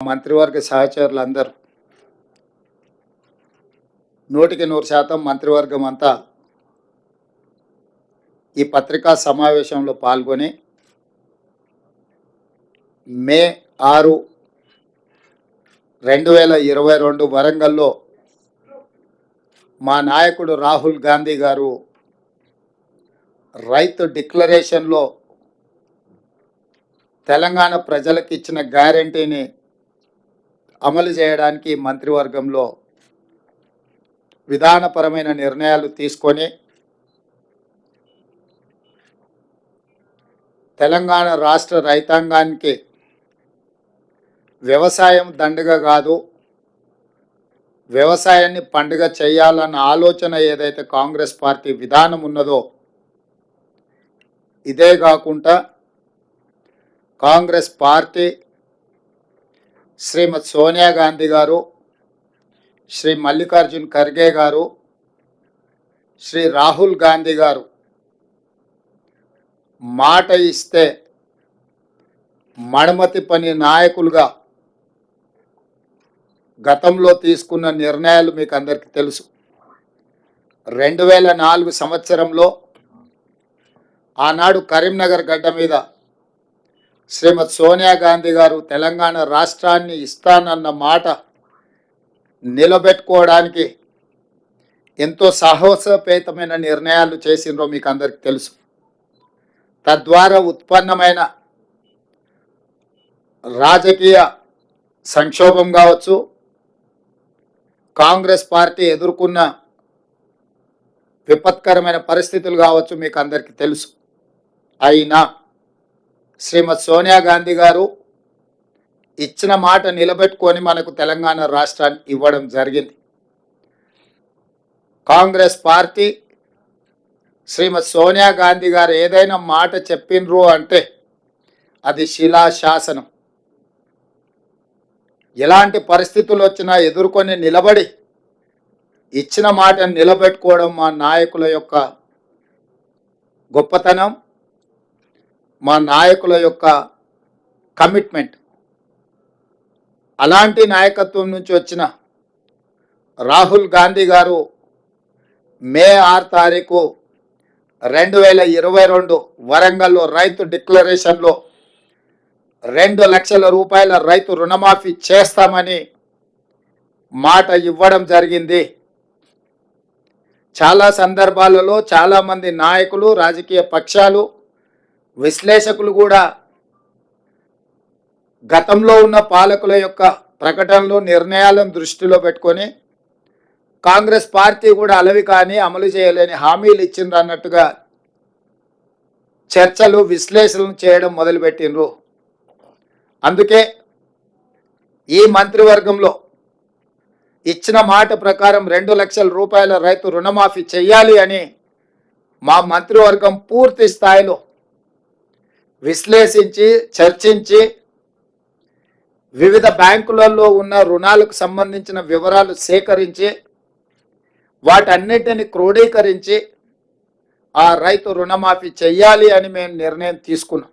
మంత్రివర్గ సహచరులందరూ 100% మంత్రివర్గం అంతా ఈ పత్రికా సమావేశంలో పాల్గొని మే 6, 2022 వరంగల్లో మా నాయకుడు రాహుల్ గాంధీ గారు రైతు డిక్లరేషన్లో తెలంగాణ ప్రజలకు ఇచ్చిన గ్యారంటీని అమలు చేయడానికి మంత్రివర్గంలో విధానపరమైన నిర్ణయాలు తీసుకొని తెలంగాణ రాష్ట్ర రైతాంగానికి వ్యవసాయం దండగ కాదు, వ్యవసాయాన్ని పండుగ చేయాలన్న ఆలోచన ఏదైతే కాంగ్రెస్ పార్టీ విధానం ఉన్నదో, ఇదే కాకుండా కాంగ్రెస్ పార్టీ శ్రీమతి సోనియా గాంధీ గారు, శ్రీ మల్లికార్జున్ ఖర్గే గారు, శ్రీ రాహుల్ గాంధీ గారు మాట ఇస్తే మడమతి పని నాయకులుగా గతంలో తీసుకున్న నిర్ణయాలు మీకు అందరికీ తెలుసు. 2004 సంవత్సరంలో ఆనాడు కరీంనగర్ గడ్డ మీద శ్రీమతి సోనియా గాంధీ గారు తెలంగాణ రాష్ట్రాన్ని ఇస్తానన్న మాట నిలబెట్టుకోవడానికి ఎంతో సాహసోపేతమైన నిర్ణయాలు చేసిండ్రో మీకు అందరికీ తెలుసు. తద్వారా ఉత్పన్నమైన రాజకీయ సంక్షోభం కావచ్చు, కాంగ్రెస్ పార్టీ ఎదుర్కొన్న విపత్కరమైన పరిస్థితులు కావచ్చు, మీకు అందరికీ తెలుసు. అయినా శ్రీమతి సోనియా గాంధీ గారు ఇచ్చిన మాట నిలబెట్టుకొని మనకు తెలంగాణ రాష్ట్రాన్ని ఇవ్వడం జరిగింది. కాంగ్రెస్ పార్టీ శ్రీమతి సోనియా గాంధీ గారు ఏదైనా మాట చెప్పిండ్రు అంటే అది శిలాశాసనం. ఎలాంటి పరిస్థితులు వచ్చినా ఎదుర్కొని నిలబడి ఇచ్చిన మాటను నిలబెట్టుకోవడం మా నాయకుల యొక్క గొప్పతనం, మా నాయకుల యొక్క కమిట్మెంట్. అలాంటి నాయకత్వం నుంచి వచ్చిన రాహుల్ గాంధీ గారు మే 6 2022 వరంగల్లో రైతు డిక్లరేషన్లో 2 లక్షల రూపాయల రైతు రుణమాఫీ చేస్తామని మాట ఇవ్వడం జరిగింది. చాలా సందర్భాలలో చాలామంది నాయకులు, రాజకీయ పక్షాలు, విశ్లేషకులు కూడా గతంలో ఉన్న పాలకుల యొక్క ప్రకటనలు, నిర్ణయాలను దృష్టిలో పెట్టుకొని కాంగ్రెస్ పార్టీ కూడా అలవి కానీ అమలు చేయలేని హామీలు ఇచ్చిండ్రు అన్నట్టుగా చర్చలు, విశ్లేషణలు చేయడం మొదలుపెట్టిండ్రు. అందుకే ఈ మంత్రివర్గంలో ఇచ్చిన మాట ప్రకారం 2 లక్షల రూపాయల రైతు రుణమాఫీ చేయాలి అని మా మంత్రివర్గం పూర్తి స్థాయిలో విశ్లేషించి, చర్చించి, వివిధ బ్యాంకులలో ఉన్న రుణాలకు సంబంధించిన వివరాలు సేకరించి వాటన్నిటిని క్రోడీకరించి ఆ రైతు రుణమాఫీ చెయ్యాలి అని మేము నిర్ణయం తీసుకున్నాం.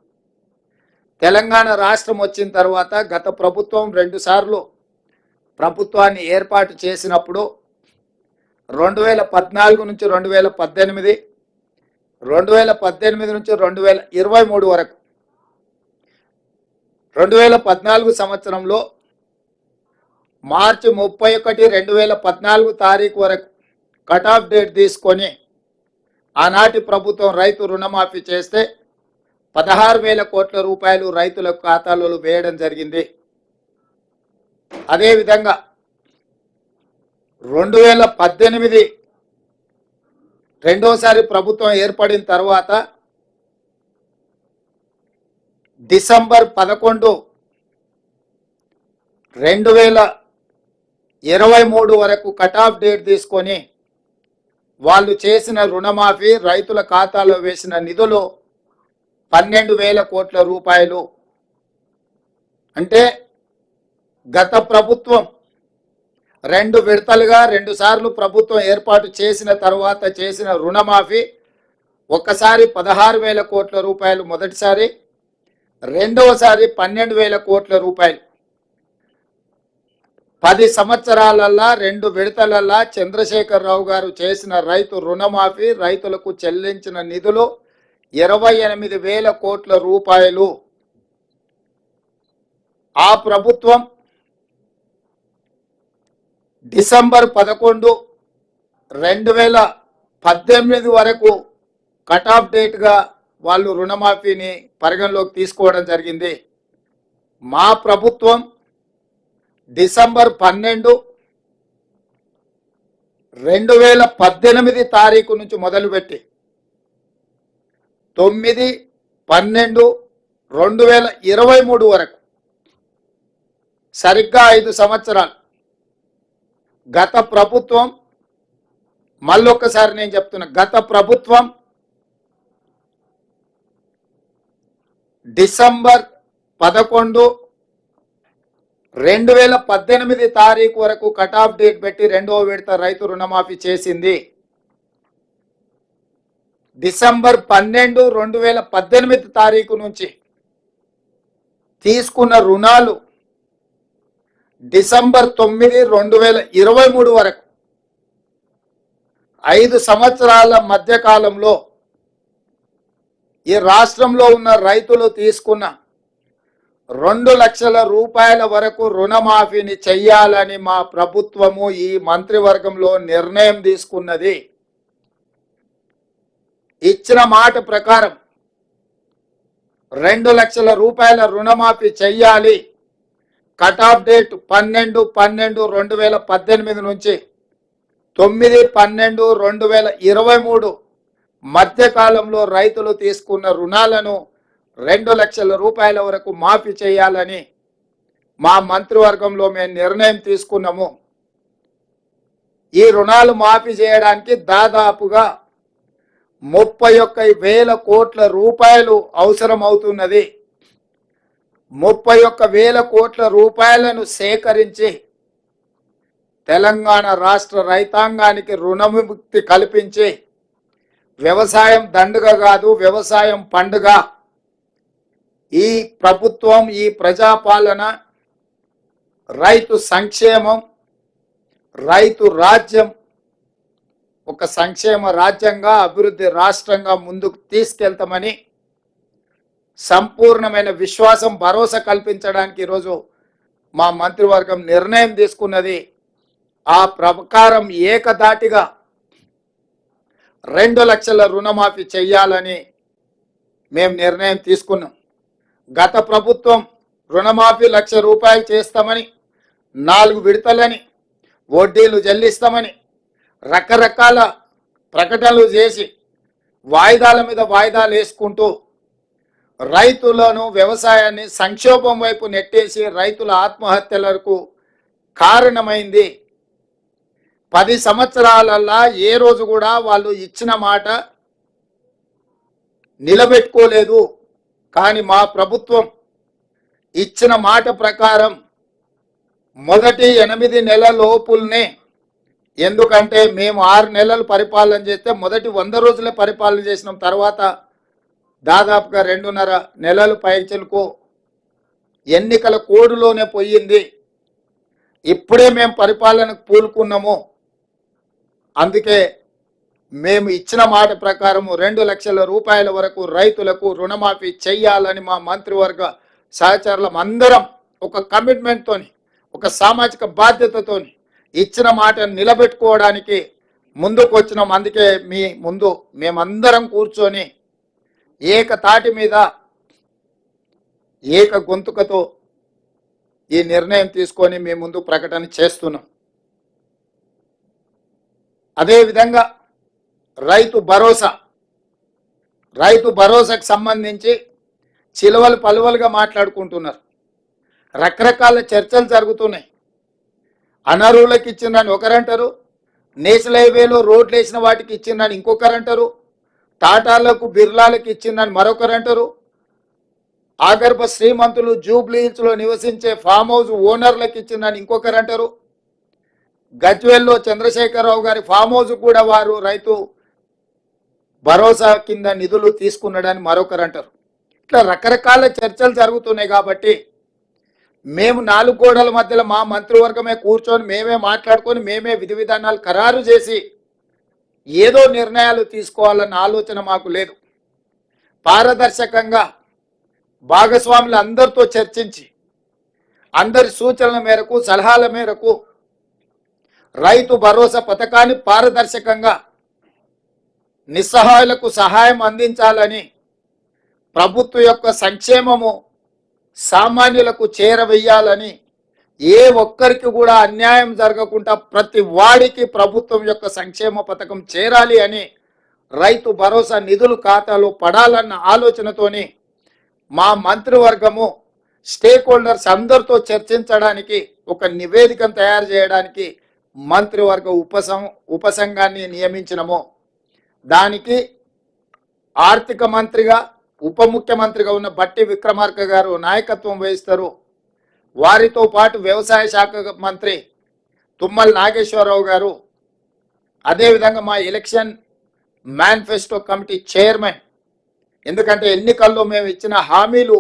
తెలంగాణ రాష్ట్రం వచ్చిన తర్వాత గత ప్రభుత్వం 2 సార్లు ప్రభుత్వాన్ని ఏర్పాటు చేసినప్పుడు 2014 నుంచి 2018, 2018 నుంచి 2023 వరకు 2014 సంవత్సరంలో మార్చి 31, 2014 తారీఖు వరకు కట్ ఆఫ్ డేట్ తీసుకొని ఆనాటి ప్రభుత్వం రైతు రుణమాఫీ చేస్తే 16,000 కోట్ల రూపాయలు రైతుల ఖాతాలలో వేయడం జరిగింది. అదేవిధంగా 2018 రెండోసారి ప్రభుత్వం ఏర్పడిన తర్వాత డిసెంబర్ 11, 2023 వరకు కట్ ఆఫ్ డేట్ తీసుకొని వాళ్ళు చేసిన రుణమాఫీ, రైతుల ఖాతాలో వేసిన నిధులు 12,000 కోట్ల రూపాయలు. అంటే గత ప్రభుత్వం 2 విడతలుగా 2 సార్లు ప్రభుత్వం ఏర్పాటు చేసిన తర్వాత చేసిన రుణమాఫీ ఒక్కసారి 16,000 కోట్ల రూపాయలు మొదటిసారి, రెండవసారి 12,000 కోట్ల రూపాయలు. 10 సంవత్సరాలల్లా 2 విడతలల్లా చంద్రశేఖరరావు గారు చేసిన రైతు రుణమాఫీ, రైతులకు చెల్లించిన నిధులు 28,000 కోట్ల రూపాయలు. ఆ ప్రభుత్వం డిసెంబర్ 11, 2018 వరకు కట్ ఆఫ్ డేట్గా వాళ్ళు రుణమాఫీని పరిగణలోకి తీసుకోవడం జరిగింది. మా ప్రభుత్వం డిసెంబర్ 12, 2018 తారీఖు నుంచి మొదలుపెట్టి 9, 12, 2023 వరకు సరిగ్గా 5 సంవత్సరాలు గత ప్రభుత్వం, మళ్ళొక్కసారి నేను చెప్తున్నా, గత ప్రభుత్వం డిసెంబర్ 11, 2018 తారీఖు వరకు కట్ ఆఫ్ డేట్ పెట్టి 2వ విడత రైతు రుణమాఫీ చేసింది. డిసెంబర్ 12, 2018 తారీఖు నుంచి తీసుకున్న రుణాలు డిసెంబర్ 9, 2023 వరకు 5 సంవత్సరాల మధ్య కాలంలో ఈ రాష్ట్రంలో ఉన్న రైతులు తీసుకున్న 2 లక్షల రూపాయల వరకు రుణమాఫీని చెయ్యాలని మా ప్రభుత్వము ఈ మంత్రివర్గంలో నిర్ణయం తీసుకున్నది. ఇచ్చిన మాట ప్రకారం 2 లక్షల రూపాయల రుణమాఫీ చెయ్యాలి. కట్ ఆఫ్ డేట్ 12/12/2018 నుంచి 9/12/2023 మధ్యకాలంలో రైతులు తీసుకున్న రుణాలను 2 లక్షల రూపాయల వరకు మాఫీ చేయాలని మా మంత్రివర్గంలో మేము నిర్ణయం తీసుకున్నాము. ఈ రుణాలు మాఫీ చేయడానికి దాదాపుగా 31,000 కోట్ల రూపాయలు అవసరం అవుతున్నది. 31,000 కోట్ల రూపాయలను సేకరించి తెలంగాణ రాష్ట్ర రైతాంగానికి రుణముక్తి కల్పించి వ్యవసాయం దండుగ కాదు, వ్యవసాయం పండుగ. ఈ ప్రభుత్వం, ఈ ప్రజాపాలన రైతు సంక్షేమం, రైతు రాజ్యం ఒక సంక్షేమ రాజ్యంగా, అభివృద్ధి రాష్ట్రంగా ముందుకు తీసుకెళ్తామని సంపూర్ణమైన విశ్వాసం, భరోసా కల్పించడానికి ఈరోజు మా మంత్రివర్గం నిర్ణయం తీసుకున్నది. ఆ ప్రకారం ఏకధాటిగా 2 లక్షల రుణమాఫీ చెయ్యాలని మేము నిర్ణయం తీసుకున్నాం. గత ప్రభుత్వం రుణమాఫీ 1,00,000 రూపాయలు చేస్తామని, 4 విడతలని, వడ్డీలు చెల్లిస్తామని రకరకాల ప్రకటనలు చేసి వాయిదాల మీద వాయిదాలు వేసుకుంటూ రైతులను, వ్యవసాయాన్ని సంక్షోభం వైపు నెట్టేసి రైతుల ఆత్మహత్యలకు కారణమైంది. 10 సంవత్సరాలల్లా ఏ రోజు కూడా వాళ్ళు ఇచ్చిన మాట నిలబెట్టుకోలేదు. కానీ మా ప్రభుత్వం ఇచ్చిన మాట ప్రకారం మొదటి 8 నెలల లోపుల్నే, ఎందుకంటే మేము 6 నెలలు పరిపాలన చేస్తే మొదటి 100 రోజులే పరిపాలన చేసినాం. తర్వాత దాదాపుగా 2.5 నెలలు పైచలకు ఎన్నికల కోడ్లోనే పోయింది. ఇప్పుడే మేము పరిపాలనకు పూనుకున్నాము. అందుకే మేము ఇచ్చిన మాట ప్రకారం 2 లక్షల రూపాయల వరకు రైతులకు రుణమాఫీ చెయ్యాలని మా మంత్రివర్గ సహచరులం అందరం ఒక కమిట్మెంట్తోని, ఒక సామాజిక బాధ్యతతోని ఇచ్చిన మాట నిలబెట్టుకోవడానికి ముందుకు వచ్చినాం. అందుకే మీ ముందు మేమందరం కూర్చొని ఏకతాటి మీద, ఏక గొంతుకతో ఈ నిర్ణయం తీసుకొని మీ ముందు ప్రకటన చేస్తున్నాం. అదేవిధంగా రైతు భరోసాకు సంబంధించి చిలువలు పలువలుగా మాట్లాడుకుంటున్నారు. రకరకాల చర్చలు జరుగుతున్నాయి. అనర్హులకు ఇచ్చిందని ఒకరంటారు, నేషనల్ హైవేలో రోడ్లు వేసిన వాటికి ఇచ్చిందని ఇంకొకరంటారు, టాటాలకు, బిర్లాలకు ఇచ్చిందని మరొకరంటారు, ఆగర్భ శ్రీమంతులు జూబ్లీ హిల్స్లో నివసించే ఫామ్ హౌస్ ఓనర్లకు ఇచ్చిందని ఇంకొకరంటారు, గజ్వేల్లో చంద్రశేఖరరావు గారి ఫామ్ హౌస్ కూడా వారు రైతు భరోసా కింద నిధులు తీసుకున్నాడని మరొకరంటారు. ఇట్లా రకరకాల చర్చలు జరుగుతున్నాయి. కాబట్టి మేము 4 గోడల మధ్యలో మా మంత్రివర్గమే కూర్చొని మేమే మాట్లాడుకొని మేమే విధి విధానాలు ఖరారు చేసి ఏదో నిర్ణయాలు తీసుకోవాలన్న ఆలోచన మాకు లేదు. పారదర్శకంగా భాగస్వాములు అందరితో చర్చించి అందరి సూచనల మేరకు సలహాల మేరకు రైతు భరోసా పథకాన్ని పారదర్శకంగా నిస్సహాయులకు సహాయం అందించాలని, ప్రభుత్వం యొక్క సంక్షేమము సామాన్యులకు చేరవేయాలని, ఏ ఒక్కరికి కూడా అన్యాయం జరగకుండా ప్రతి వాడికి ప్రభుత్వం యొక్క సంక్షేమ పథకం చేరాలి అని, రైతు భరోసా నిధులు ఖాతాలో పడాలన్న ఆలోచనతోని మా మంత్రివర్గము స్టేక్ హోల్డర్స్ అందరితో చర్చించడానికి ఒక నివేదికను తయారు చేయడానికి మంత్రివర్గ ఉపసంఘాన్ని నియమించినము. దానికి ఆర్థిక మంత్రిగా ఉప ముఖ్యమంత్రిగా ఉన్న బట్టి విక్రమార్క గారు నాయకత్వం వహిస్తారు. వారితో పాటు వ్యవసాయ శాఖ మంత్రి తుమ్మల నాగేశ్వరరావు గారు, అదేవిధంగా మా ఎలక్షన్ మేనిఫెస్టో కమిటీ చైర్మన్, ఎందుకంటే ఎన్నికల్లో మేము ఇచ్చిన హామీలు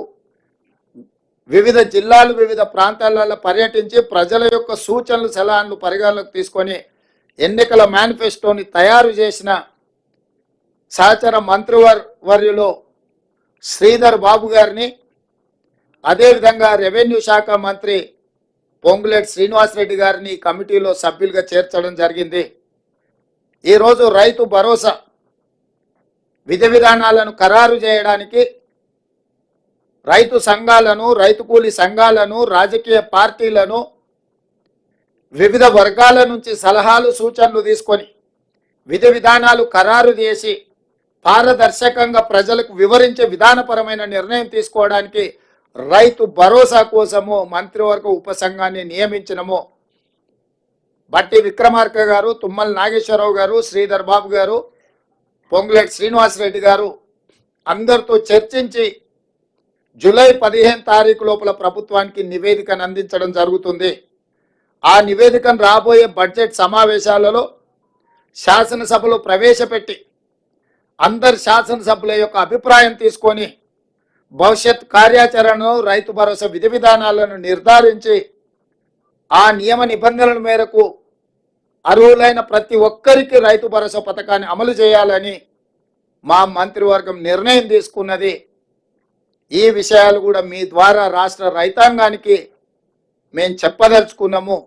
వివిధ జిల్లాలు వివిధ ప్రాంతాలలో పర్యటించి ప్రజల యొక్క సూచనలు సలహాలు పరిగణలోకి తీసుకొని ఎన్నికల మేనిఫెస్టోని తయారు చేసిన సహచర మంత్రివర్యులో శ్రీధర్ బాబు గారిని, అదేవిధంగా రెవెన్యూ శాఖ మంత్రి పొంగులేటి శ్రీనివాసరెడ్డి గారిని కమిటీలో సభ్యులుగా చేర్చడం జరిగింది. ఈరోజు రైతు భరోసా విధి విధానాలను ఖరారు చేయడానికి రైతు సంఘాలను, రైతు కూలీ సంఘాలను, రాజకీయ పార్టీలను, వివిధ వర్గాల నుంచి సలహాలు సూచనలు తీసుకొని విధి విధానాలు ఖరారు చేసి పారదర్శకంగా ప్రజలకు వివరించే విధానపరమైన నిర్ణయం తీసుకోవడానికి రైతు భరోసా కోసము మంత్రివర్గ ఉపసంఘాన్ని నియమించినము. బట్టి విక్రమార్క గారు, తుమ్మల నాగేశ్వరరావు గారు, శ్రీధర్ బాబు గారు, పొంగులేటి శ్రీనివాసరెడ్డి గారు అందరితో చర్చించి జూలై 15 తారీఖు లోపల ప్రభుత్వానికి నివేదికను అందించడం జరుగుతుంది. ఆ నివేదికను రాబోయే బడ్జెట్ సమావేశాలలో శాసనసభలో ప్రవేశపెట్టి అందరి శాసనసభ్యుల యొక్క అభిప్రాయం తీసుకొని భవిష్యత్ కార్యాచరణను, రైతు భరోసా విధి విధానాలను నిర్ధారించి ఆ నియమ నిబంధనల మేరకు అర్హులైన ప్రతి ఒక్కరికి రైతు భరోసా పథకాన్ని అమలు చేయాలని మా మంత్రివర్గం నిర్ణయం తీసుకున్నది. ఈ విషయాలు కూడా మీ ద్వారా రాష్ట్ర రైతాంగానికి మేము చెప్పదలుచుకున్నాము.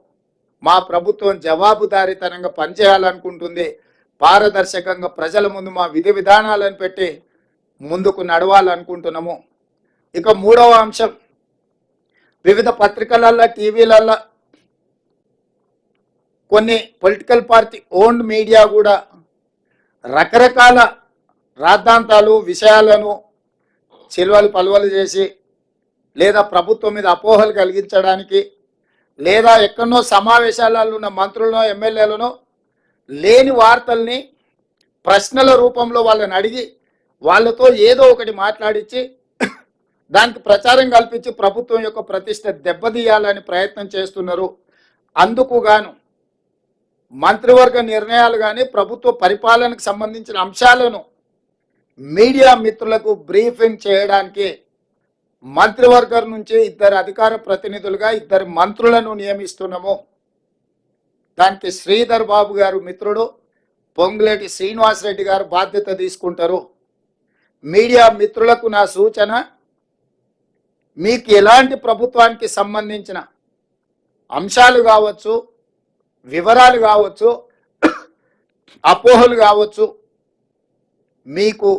మా ప్రభుత్వం జవాబుదారీతనంగా పనిచేయాలనుకుంటుంది. పారదర్శకంగా ప్రజల ముందు మా విధి విధానాలను పెట్టి ముందుకు నడవాలనుకుంటున్నాము. ఇక మూడవ అంశం, వివిధ పత్రికలల్లో, టీవీలల్లో కొన్ని పొలిటికల్ పార్టీ ఓన్డ్ మీడియా కూడా రకరకాల రాద్ధాంతాలు, విషయాలను చిల్వలు పలువలు చేసి లేదా ప్రభుత్వం మీద అపోహలు కలిగించడానికి లేదా ఎక్కడనో సమావేశాలలో ఉన్న మంత్రులను, ఎమ్మెల్యేలను లేని వార్తల్ని ప్రశ్నల రూపంలో వాళ్ళని అడిగి వాళ్ళతో ఏదో ఒకటి మాట్లాడించి దానికి ప్రచారం కల్పించి ప్రభుత్వం యొక్క ప్రతిష్ట దెబ్బతీయాలని ప్రయత్నం చేస్తున్నారు. అందుకు గాను మంత్రివర్గ నిర్ణయాలు కానీ ప్రభుత్వ పరిపాలనకు సంబంధించిన అంశాలను మీడియా మిత్రులకు బ్రీఫింగ్ చేయడానికి మంత్రివర్గం నుంచి 2 అధికార ప్రతినిధులుగా 2 మంత్రులను నియమిస్తున్నాము. దానికి శ్రీధర్ బాబు గారు మిత్రుడు, పొంగులేటి శ్రీనివాసరెడ్డి గారు బాధ్యత తీసుకుంటారు. మీడియా మిత్రులకు నా సూచన, మీకు ఎలాంటి ప్రభుత్వానికి సంబంధించిన అంశాలు కావచ్చు, వివరాలు కావచ్చు, అపోహలు కావచ్చు, మీకు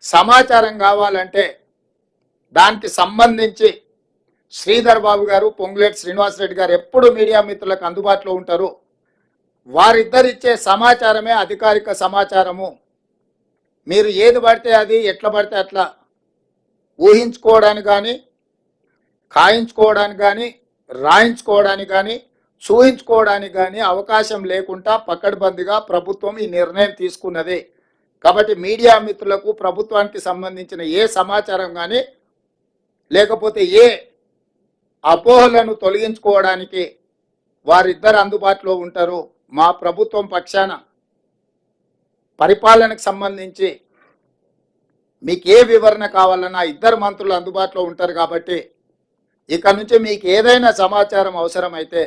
సమాచారం కావాలంటే దానికి సంబంధించి శ్రీధర్ బాబు గారు, పొంగులేటి శ్రీనివాసరెడ్డి గారు ఎప్పుడు మీడియా మిత్రులకు అందుబాటులో ఉంటారు. వారిద్దరిచ్చే సమాచారమే అధికారిక సమాచారము. మీరు ఏది పడితే అది, ఎట్లా పడితే అట్లా ఊహించుకోవడానికి కానీ, ఖాయించుకోవడానికి కానీ, రాయించుకోవడానికి కానీ, చూయించుకోవడానికి కానీ అవకాశం లేకుండా పకడ్బందీగా ప్రభుత్వం ఈ నిర్ణయం తీసుకున్నది. కాబట్టి మీడియా మిత్రులకు ప్రభుత్వానికి సంబంధించిన ఏ సమాచారం కానీ లేకపోతే ఏ అపోహలను తొలగించుకోవడానికి వారిద్దరు అందుబాటులో ఉంటారు. మా ప్రభుత్వం పక్షాన పరిపాలనకు సంబంధించి మీకు ఏ వివరణ కావాలన్నా 2 మంత్రులు అందుబాటులో ఉంటారు. కాబట్టి ఇక నుంచి మీకు ఏదైనా సమాచారం అవసరమైతే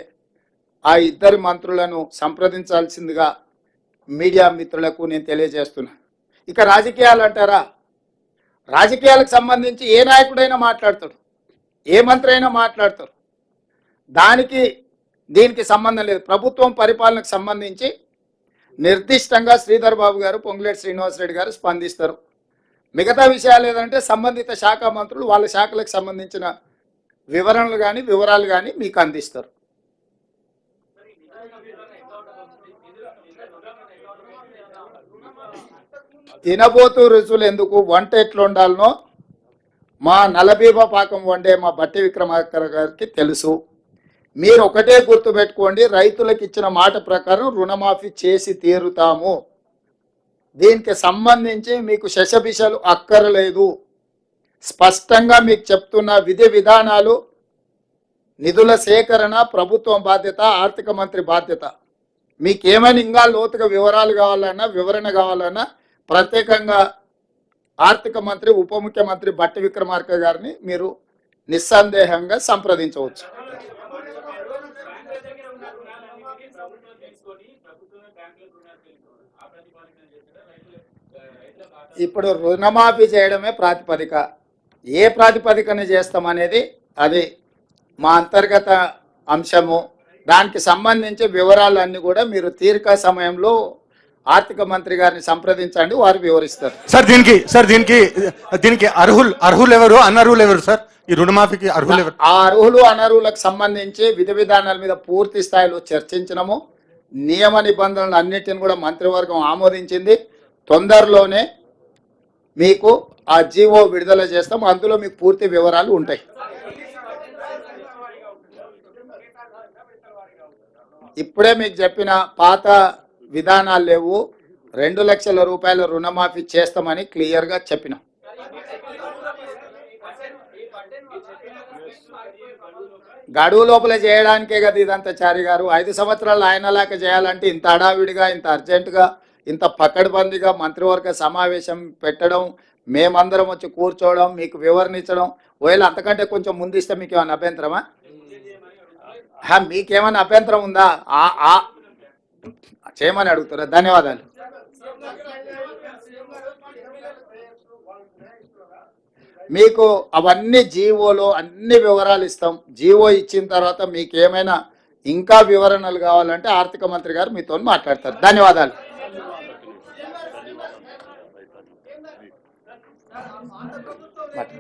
ఆ ఇద్దరు మంత్రులను సంప్రదించాల్సిందిగా మీడియా మిత్రులకు నేను తెలియజేస్తున్నా. ఇక రాజకీయాలు అంటారా, రాజకీయాలకు సంబంధించి ఏ నాయకుడైనా మాట్లాడతాడు, ఏ మంత్రి అయినా మాట్లాడతారు. దీనికి సంబంధం లేదు. ప్రభుత్వం పరిపాలనకు సంబంధించి నిర్దిష్టంగా శ్రీధర్ బాబు గారు, పొంగులేటి శ్రీనివాసరెడ్డి గారు స్పందిస్తారు. మిగతా విషయాలు ఏదంటే సంబంధిత శాఖ మంత్రులు వాళ్ళ శాఖలకు సంబంధించిన వివరాలు కానీ మీకు అందిస్తారు. తినబోతూ రుచులు ఎందుకు, వంట ఎట్లా ఉండాలనో మా నలబీబ పాకం వండే మా బట్టి విక్రమార్క గారికి తెలుసు. మీరు ఒకటే గుర్తుపెట్టుకోండి, రైతులకు ఇచ్చిన మాట ప్రకారం రుణమాఫీ చేసి తీరుతాము. దీనికి సంబంధించి మీకు శశబిషలు అక్కరలేదు. స్పష్టంగా మీకు చెప్తున్న విధి విధానాలు, నిధుల సేకరణ ప్రభుత్వం బాధ్యత, ఆర్థిక మంత్రి బాధ్యత. మీకేమైనా ఇంకా లోతుగా వివరాలు కావాలన్నా, వివరణ కావాలన్నా ప్రత్యేకంగా ఆర్థిక మంత్రి, ఉప ముఖ్యమంత్రి బట్టి విక్రమార్క గారిని మీరు నిస్సందేహంగా సంప్రదించవచ్చు. ఇప్పుడు రుణమాఫీ చేయడమే ప్రాతిపదిక. ఏ ప్రాతిపదికన చేస్తామనేది అది మా అంతర్గత అంశము. దానికి సంబంధించి వివరాలన్నీ కూడా మీరు తీరిక సమయంలో ఆర్థిక మంత్రి గారిని సంప్రదించండి, వారు వివరిస్తారు. దీనికి అర్హులు ఎవరు, అనర్హులు ఎవరు సార్? ఈ రుణమాఫీకి అర్హులు ఎవరు? ఆ అర్హులు అనర్హులకు సంబంధించి విధి విధానాల మీద పూర్తి స్థాయిలో చర్చించినము. నియమ నిబంధనలు అన్నిటిని కూడా మంత్రివర్గం ఆమోదించింది. తొందరలోనే మీకు ఆ జీవో విడుదల చేస్తాం. అందులో మీకు పూర్తి వివరాలు ఉంటాయి. ఇప్పుడే మీకు చెప్పిన పాత విధానాలు లేవు. 2 లక్షల రూపాయల రుణమాఫీ చేస్తామని క్లియర్గా చెప్పినాం. గడువు లోపల చేయడానికే కదా ఇదంతా. చారి గారు 5 సంవత్సరాలు ఆయనలాగా చేయాలంటే ఇంత హడావిడిగా, ఇంత అర్జెంటుగా, ఇంత పకడ్బందీగా మంత్రివర్గ సమావేశం పెట్టడం, మేమందరం వచ్చి కూర్చోవడం, మీకు వివరణ ఇచ్చడం, ఒకవేళ అంతకంటే కొంచెం ముందిస్తే మీకు ఏమైనా అభ్యంతరమా? మీకేమైనా అభ్యంతరం ఉందా? చేయమని అడుగుతారా? ధన్యవాదాలు. మీకు అవన్నీ జీవోలో అన్ని వివరాలు ఇస్తాం. జీవో ఇచ్చిన తర్వాత మీకు ఏమైనా ఇంకా వివరణలు కావాలంటే ఆర్థిక మంత్రి గారు మీతో మాట్లాడతారు. ధన్యవాదాలు.